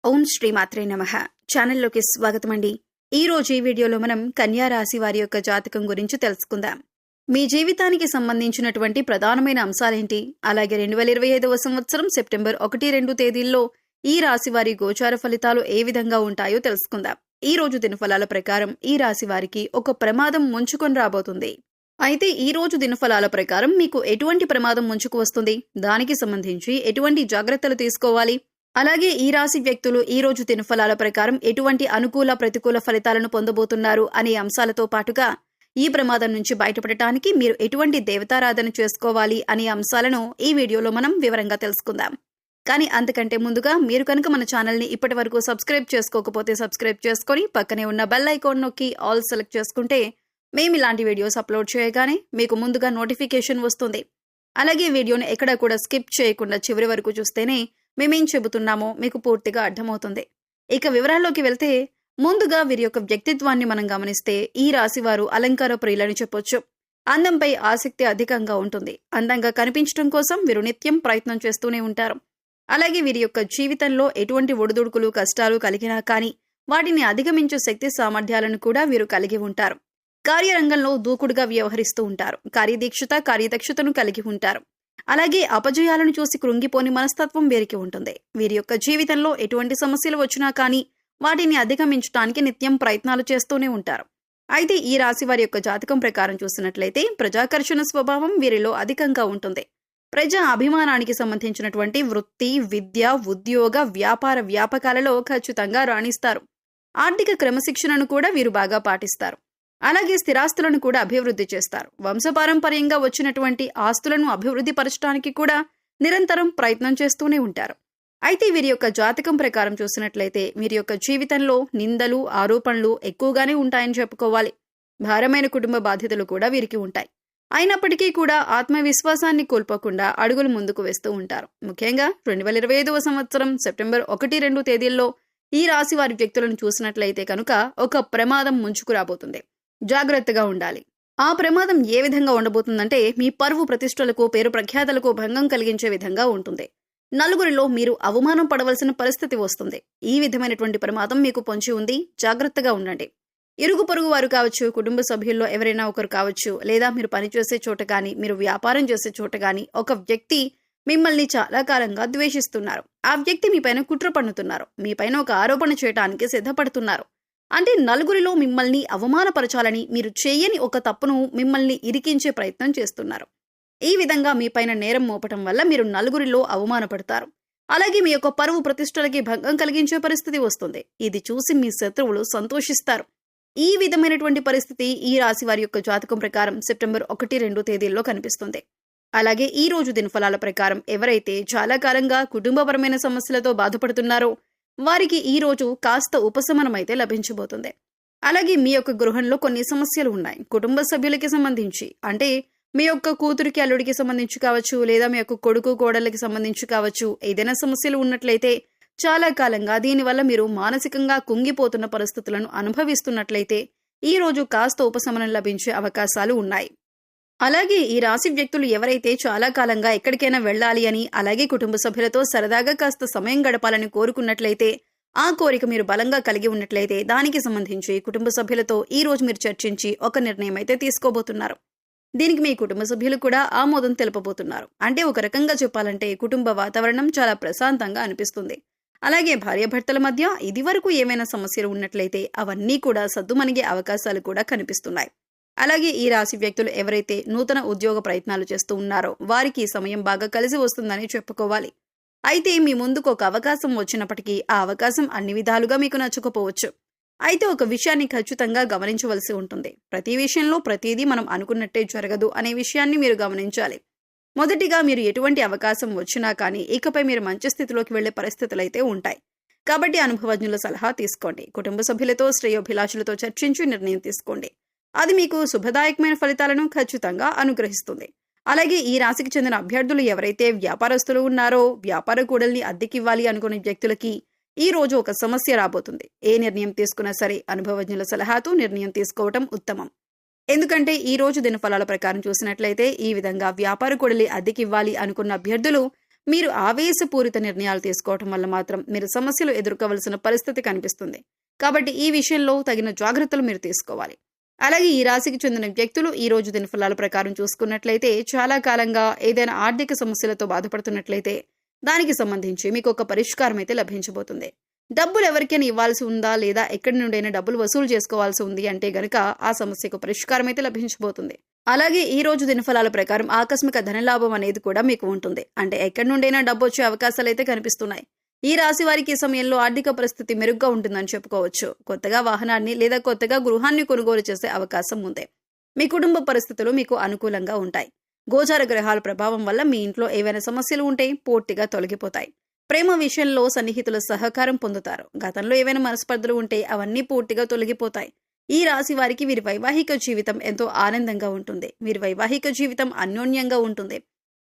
ఓం శ్రీ మాత్రే నమః. ఛానల్లోకి స్వాగతం అండి. ఈ రోజు ఈ వీడియోలో మనం కన్యా రాశి వారి యొక్క జాతకం గురించి తెలుసుకుందాం. మీ జీవితానికి సంబంధించినటువంటి ప్రధానమైన అంశాలేంటి, అలాగే 2025వ సంవత్సరం సెప్టెంబర్ 1-2 తేదీల్లో ఈ రాశి వారి గోచార ఫలితాలు ఏ విధంగా ఉంటాయో తెలుసుకుందాం. ఈ రోజు దినఫలాల ప్రకారం ఈ రాశి వారికి ఒక ప్రమాదం ముంచుకొని రాబోతుంది. అయితే ఈ రోజు దినఫలాల ప్రకారం మీకు ఎటువంటి ప్రమాదం ముంచుకు వస్తుంది, దానికి సంబంధించి ఎటువంటి జాగ్రత్తలు తీసుకోవాలి, అలాగే ఈ రాశి వ్యక్తులు ఈ రోజు దినఫలాల ప్రకారం ఎటువంటి అనుకూల ప్రతికూల ఫలితాలను పొందబోతున్నారు అనే అంశాలతో పాటుగా ఈ ప్రమాదం నుంచి బయటపడటానికి మీరు ఎటువంటి దేవతారాధన చేసుకోవాలి అనే అంశాలను ఈ వీడియోలో మనం వివరంగా తెలుసుకుందాం. కానీ అంతకంటే ముందుగా మీరు కనుక మన ఛానల్ని ఇప్పటి వరకు సబ్స్క్రైబ్ చేసుకోకపోతే సబ్స్క్రైబ్ చేసుకొని పక్కనే ఉన్న బెల్ ఐకాన్ నొక్కి ఆల్ సెలెక్ట్ చేసుకుంటే మేము ఇలాంటి వీడియోస్ అప్లోడ్ చేయగానే మీకు ముందుగా నోటిఫికేషన్ వస్తుంది. అలాగే వీడియోని ఎక్కడా కూడా స్కిప్ చేయకుండా చివరి వరకు చూస్తేనే మేమేం చెబుతున్నామో మీకు పూర్తిగా అర్థమవుతుంది. ఇక వివరాల్లోకి వెళ్తే ముందుగా వీరి యొక్క వ్యక్తిత్వాన్ని మనం గమనిస్తే ఈ రాశివారు అలంకార ప్రియులని చెప్పొచ్చు. అందంపై ఆసక్తి అధికంగా ఉంటుంది. అందంగా కనిపించడం కోసం వీరు నిత్యం ప్రయత్నం చేస్తూనే ఉంటారు. అలాగే వీరి యొక్క జీవితంలో ఎటువంటి ఒడిదుడుకులు కష్టాలు కలిగినా కానీ వాటిని అధిగమించే శక్తి సామర్థ్యాలను కూడా వీరు కలిగి ఉంటారు. కార్యరంగంలో దూకుడుగా వ్యవహరిస్తూ ఉంటారు. కార్యదక్షతను కలిగి ఉంటారు. అలాగే అపజయాలను చూసి కృంగిపోని మనస్తత్వం వీరికి ఉంటుంది. వీరి యొక్క జీవితంలో ఎటువంటి సమస్యలు వచ్చినా కానీ వాటిని అధిగమించడానికి నిత్యం ప్రయత్నాలు చేస్తూనే ఉంటారు. అయితే ఈ రాశి వారి యొక్క జాతకం ప్రకారం చూసినట్లయితే ప్రజాకర్షణ స్వభావం వీరిలో అధికంగా ఉంటుంది. ప్రజా అభిమానానికి సంబంధించినటువంటి వృత్తి, విద్య, ఉద్యోగ, వ్యాపకాలలో ఖచ్చితంగా రాణిస్తారు. ఆర్థిక క్రమశిక్షణను కూడా వీరు బాగా పాటిస్తారు. అలాగే స్థిరాస్తులను కూడా అభివృద్ధి చేస్తారు. వంశపారంపర్యంగా వచ్చినటువంటి ఆస్తులను అభివృద్ధి పరచడానికి కూడా నిరంతరం ప్రయత్నం చేస్తూనే ఉంటారు. అయితే వీరి యొక్క జాతకం ప్రకారం చూసినట్లయితే వీరి యొక్క జీవితంలో నిందలు, ఆరోపణలు ఎక్కువగానే ఉంటాయని చెప్పుకోవాలి. భారమైన కుటుంబ బాధ్యతలు కూడా వీరికి ఉంటాయి. అయినప్పటికీ కూడా ఆత్మవిశ్వాసాన్ని కోల్పోకుండా అడుగులు ముందుకు వేస్తూ ఉంటారు. ముఖ్యంగా 2025వ సంవత్సరం సెప్టెంబర్ 1-2 తేదీల్లో ఈ రాశి వారి వ్యక్తులను చూసినట్లయితే కనుక ఒక ప్రమాదం ముంచుకు రాబోతుంది. జాగ్రత్తగా ఉండాలి. ఆ ప్రమాదం ఏ విధంగా ఉండబోతుందంటే మీ పరువు ప్రతిష్టలకు, పేరు ప్రఖ్యాతలకు భంగం కలిగించే విధంగా ఉంటుంది. నలుగురిలో మీరు అవమానం పడవలసిన పరిస్థితి వస్తుంది. ఈ విధమైనటువంటి ప్రమాదం మీకు పొంచి ఉంది. జాగ్రత్తగా ఉండండి. ఇరుగు పొరుగు వారు కావచ్చు, కుటుంబ సభ్యుల్లో ఎవరైనా ఒకరు కావచ్చు, లేదా మీరు పనిచేసే చోట గాని, మీరు వ్యాపారం చేసే చోట గాని ఒక వ్యక్తి మిమ్మల్ని చాలా కాలంగా ద్వేషిస్తున్నారు. ఆ వ్యక్తి మీపైన కుట్ర పన్నుతున్నారు. మీపైన ఒక ఆరోపణ చేయడానికి సిద్ధపడుతున్నారు. అంటే నలుగురిలో మిమ్మల్ని అవమానపరచాలని, మీరు చేయని ఒక తప్పును మిమ్మల్ని ఇరికించే ప్రయత్నం చేస్తున్నారు. ఈ విధంగా మీపైన నేరం మోపటం వల్ల మీరు నలుగురిలో అవమానపడతారు. అలాగే మీ యొక్క పరువు ప్రతిష్టలకి భంగం కలిగించే పరిస్థితి వస్తుంది. ఇది చూసి మీ శత్రువులు సంతోషిస్తారు. ఈ విధమైనటువంటి పరిస్థితి ఈ రాశి వారి యొక్క జాతకం ప్రకారం సెప్టెంబర్ 1-2 తేదీల్లో కనిపిస్తుంది. అలాగే ఈ రోజు దినఫలాల ప్రకారం ఎవరైతే చాలా కాలంగా కుటుంబపరమైన సమస్యలతో బాధపడుతున్నారో వారికి ఈ రోజు కాస్త ఉపశమనం అయితే లభించబోతుంది. అలాగే మీ యొక్క గృహంలో కొన్ని సమస్యలు ఉన్నాయి. కుటుంబ సభ్యులకి సంబంధించి, అంటే మీ యొక్క కూతురికి అల్లుడికి సంబంధించి కావచ్చు, లేదా మీ యొక్క కొడుకు కోడళ్ళకి సంబంధించి కావచ్చు, ఏదైనా సమస్యలు ఉన్నట్లయితే చాలా కాలంగా దీనివల్ల మీరు మానసికంగా కుంగిపోతున్న పరిస్థితులను అనుభవిస్తున్నట్లయితే ఈ రోజు కాస్త ఉపశమనం లభించే అవకాశాలు ఉన్నాయి. అలాగే ఈ రాశి వ్యక్తులు ఎవరైతే చాలా కాలంగా ఎక్కడికైనా వెళ్ళాలి అని, అలాగే కుటుంబ సభ్యులతో సరదాగా కాస్త సమయం గడపాలని కోరుకున్నట్లయితే, ఆ కోరిక మీరు బలంగా కలిగి ఉన్నట్లయితే దానికి సంబంధించి కుటుంబ సభ్యులతో ఈ రోజు మీరు చర్చించి ఒక నిర్ణయం అయితే తీసుకోబోతున్నారు. దీనికి మీ కుటుంబ సభ్యులు కూడా ఆమోదం తెలుపబోతున్నారు. అంటే ఒక రకంగా చెప్పాలంటే కుటుంబ వాతావరణం చాలా ప్రశాంతంగా అనిపిస్తుంది. అలాగే భార్యాభర్తల మధ్య ఇదివరకు ఏమైనా సమస్యలు ఉన్నట్లయితే అవన్నీ కూడా సద్దుమణిగే అవకాశాలు కూడా కనిపిస్తున్నాయి. అలాగే ఈ రాశి వ్యక్తులు ఎవరైతే నూతన ఉద్యోగ ప్రయత్నాలు చేస్తూ ఉన్నారో వారికి ఈ సమయం బాగా కలిసి వస్తుందని చెప్పుకోవాలి. అయితే మీ ముందుకు ఒక అవకాశం వచ్చినప్పటికీ ఆ అవకాశం అన్ని విధాలుగా మీకు నచ్చకపోవచ్చు. అయితే ఒక విషయాన్ని ఖచ్చితంగా గమనించవలసి ఉంటుంది. ప్రతి విషయంలో ప్రతిదీ మనం అనుకున్నట్టే జరగదు అనే విషయాన్ని మీరు గమనించాలి. మొదటిగా మీరు ఎటువంటి అవకాశం వచ్చినా కానీ ఇకపై మీరు మంచి స్థితిలోకి వెళ్లే పరిస్థితులైతే ఉంటాయి. కాబట్టి అనుభవజ్ఞుల సలహా తీసుకోండి. కుటుంబ సభ్యులతో, శ్రేయోభిలాషులతో చర్చించి నిర్ణయం తీసుకోండి. అది మీకు శుభదాయకమైన ఫలితాలను ఖచ్చితంగా అనుగ్రహిస్తుంది. అలాగే ఈ రాశికి చెందిన అభ్యర్థులు ఎవరైతే వ్యాపారస్తులు ఉన్నారో, వ్యాపార కూడల్ని అద్దెకివ్వాలి అనుకునే వ్యక్తులకి ఈ రోజు ఒక సమస్య రాబోతుంది. ఏ నిర్ణయం తీసుకున్నా సరే అనుభవజ్ఞుల సలహాతో నిర్ణయం తీసుకోవటం ఉత్తమం. ఎందుకంటే ఈ రోజు దినఫలాల ప్రకారం చూసినట్లయితే ఈ విధంగా వ్యాపార కూడలి అద్దెకివ్వాలి అనుకున్న అభ్యర్థులు మీరు ఆవేశపూరిత నిర్ణయాలు తీసుకోవటం వల్ల మాత్రం మీరు సమస్యలు ఎదుర్కోవలసిన పరిస్థితి కనిపిస్తుంది. కాబట్టి ఈ విషయంలో తగిన జాగ్రత్తలు మీరు తీసుకోవాలి. అలాగే ఈ రాశికి చెందిన వ్యక్తులు ఈ రోజు దినఫలాల ప్రకారం చూసుకున్నట్లయితే చాలా కాలంగా ఏదైనా ఆర్థిక సమస్యలతో బాధపడుతున్నట్లయితే దానికి సంబంధించి మీకు ఒక పరిష్కారం అయితే లభించబోతుంది. డబ్బులు ఎవరికైనా ఇవ్వాల్సి ఉందా లేదా ఎక్కడి నుండైనా డబ్బులు వసూలు చేసుకోవాల్సి ఉంది అంటే గనక ఆ సమస్యకు పరిష్కారం అయితే లభించబోతుంది. అలాగే ఈ రోజు దినఫలాల ప్రకారం ఆకస్మిక ధనలాభం అనేది కూడా మీకు ఉంటుంది. అంటే ఎక్కడి నుండైనా డబ్బు వచ్చే అవకాశాలు అయితే కనిపిస్తున్నాయి. ఈ రాశి వారికి ఈ సమయంలో ఆర్థిక పరిస్థితి మెరుగ్గా ఉంటుందని చెప్పుకోవచ్చు. కొత్తగా వాహనాన్ని లేదా కొత్తగా గృహాన్ని కొనుగోలు చేసే అవకాశం ఉంది. మీ కుటుంబ పరిస్థితులు మీకు అనుకూలంగా ఉంటాయి. గోచార గ్రహాల ప్రభావం వల్ల మీ ఇంట్లో ఏవైనా సమస్యలు ఉంటే పూర్తిగా తొలగిపోతాయి. ప్రేమ విషయంలో సన్నిహితుల సహకారం పొందుతారు. గతంలో ఏవైనా మనస్పర్ధలు ఉంటే అవన్నీ పూర్తిగా తొలగిపోతాయి. ఈ రాశి వారికి వీరి వైవాహిక జీవితం ఎంతో ఆనందంగా ఉంటుంది. వీరి వైవాహిక జీవితం అన్యోన్యంగా ఉంటుంది.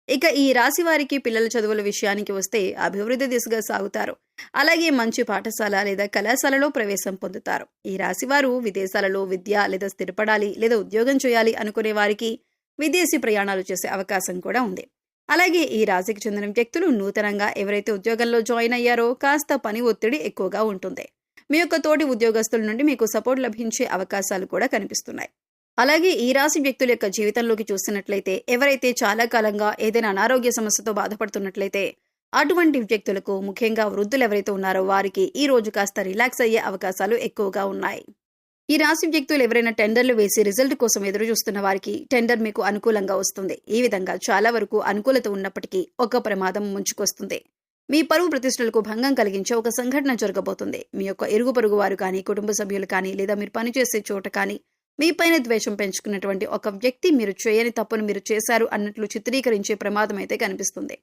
ఇక ఈ రాశి వారికి పిల్లల చదువుల విషయానికి వస్తే అభివృద్ధి దిశగా సాగుతారు. అలాగే మంచి పాఠశాల లేదా కళాశాలలో ప్రవేశం పొందుతారు. ఈ రాశి వారు విదేశాలలో విద్య లేదా స్థిరపడాలి లేదా ఉద్యోగం చేయాలి అనుకునే వారికి విదేశీ ప్రయాణాలు చేసే అవకాశం కూడా ఉంది. అలాగే ఈ రాశికి చెందిన వ్యక్తులు నూతనంగా ఎవరైతే ఉద్యోగంలో జాయిన్ అయ్యారో కాస్త పని ఒత్తిడి ఎక్కువగా ఉంటుంది. మీ యొక్క తోటి ఉద్యోగస్తుల నుండి మీకు సపోర్ట్ లభించే అవకాశాలు కూడా కనిపిస్తున్నాయి. అలాగే ఈ రాశి వ్యక్తుల యొక్క జీవితంలోకి చూసినట్లయితే ఎవరైతే చాలా కాలంగా ఏదైనా అనారోగ్య సమస్యతో బాధపడుతున్నట్లయితే అటువంటి వ్యక్తులకు, ముఖ్యంగా వృద్ధులు ఎవరైతే ఉన్నారో వారికి ఈ రోజు కాస్త రిలాక్స్ అయ్యే అవకాశాలు ఎక్కువగా ఉన్నాయి. ఈ రాశి వ్యక్తులు ఎవరైనా టెండర్లు వేసి రిజల్ట్ కోసం ఎదురు చూస్తున్న వారికి టెండర్ మీకు అనుకూలంగా వస్తుంది. ఈ విధంగా చాలా వరకు అనుకూలత ఉన్నప్పటికీ ఒక ప్రమాదం ముంచుకొస్తుంది. మీ పరువు ప్రతిష్టలకు భంగం కలిగించే ఒక సంఘటన జరగబోతుంది. మీ యొక్క ఇరుగు పొరుగు వారు కానీ, కుటుంబ సభ్యులు కానీ, లేదా మీరు పనిచేసే చోట కానీ మీ పైన ద్వేషం పెంచుకున్నటువంటి ఒక వ్యక్తి మీరు చేయని తప్పును మీరు చేశారు అన్నట్లు చిత్రీకరించే ప్రమాదం అయితే కనిపిస్తుంది.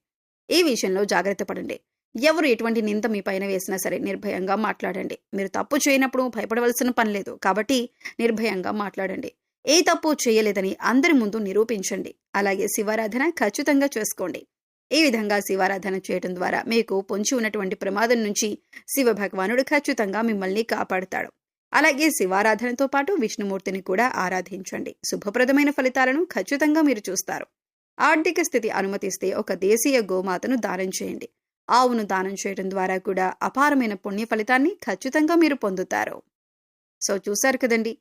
ఈ విషయంలో జాగ్రత్త పడండి. ఎవరు ఎటువంటి నింద మీ పైన వేసినా సరే నిర్భయంగా మాట్లాడండి. మీరు తప్పు చేయనప్పుడు భయపడవలసిన పని లేదు. కాబట్టి నిర్భయంగా మాట్లాడండి. ఏ తప్పు చేయలేదని అందరి ముందు నిరూపించండి. అలాగే శివారాధన ఖచ్చితంగా చేసుకోండి. ఈ విధంగా శివారాధన చేయడం ద్వారా మీకు పొంచి ఉన్నటువంటి ప్రమాదం నుంచి శివ భగవానుడు ఖచ్చితంగా మిమ్మల్ని కాపాడుతాడు. అలాగే శివారాధనతో పాటు విష్ణుమూర్తిని కూడా ఆరాధించండి. శుభప్రదమైన ఫలితాలను ఖచ్చితంగా మీరు చూస్తారు. ఆర్థిక స్థితి అనుమతిస్తే ఒక దేశీయ గోమాతను దానం చేయండి. ఆవును దానం చేయడం ద్వారా కూడా అపారమైన పుణ్య ఫలితాన్ని ఖచ్చితంగా మీరు పొందుతారు. సో చూశారు కదండి,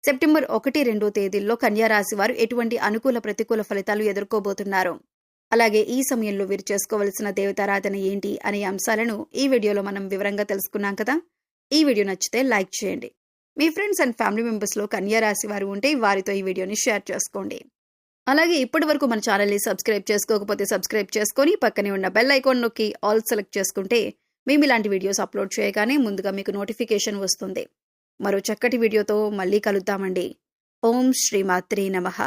సెప్టెంబర్ 1-2 తేదీల్లో కన్యా రాశి వారు ఎటువంటి అనుకూల ప్రతికూల ఫలితాలు ఎదుర్కోబోతున్నారు, అలాగే ఈ సమయంలో వీరు చేసుకోవలసిన దేవతారాధన ఏంటి అనే అంశాలను ఈ వీడియోలో మనం వివరంగా తెలుసుకున్నాం కదా. ఈ వీడియో నచ్చితే లైక్ చేయండి. మీ ఫ్రెండ్స్ అండ్ ఫ్యామిలీ మెంబర్స్లో కన్యా రాశి వారు ఉంటే వారితో ఈ వీడియోని షేర్ చేసుకోండి. అలాగే ఇప్పటి వరకు మన ఛానల్ని సబ్స్క్రైబ్ చేసుకోకపోతే సబ్స్క్రైబ్ చేసుకొని పక్కనే ఉన్న బెల్ ఐకాన్ నొక్కి ఆల్ సెలెక్ట్ చేసుకుంటే మేము ఇలాంటి వీడియోస్ అప్లోడ్ చేయగానే ముందుగా మీకు నోటిఫికేషన్ వస్తుంది. మరో చక్కటి వీడియోతో మళ్ళీ కలుద్దామండి. ఓం శ్రీమాత్రే నమః.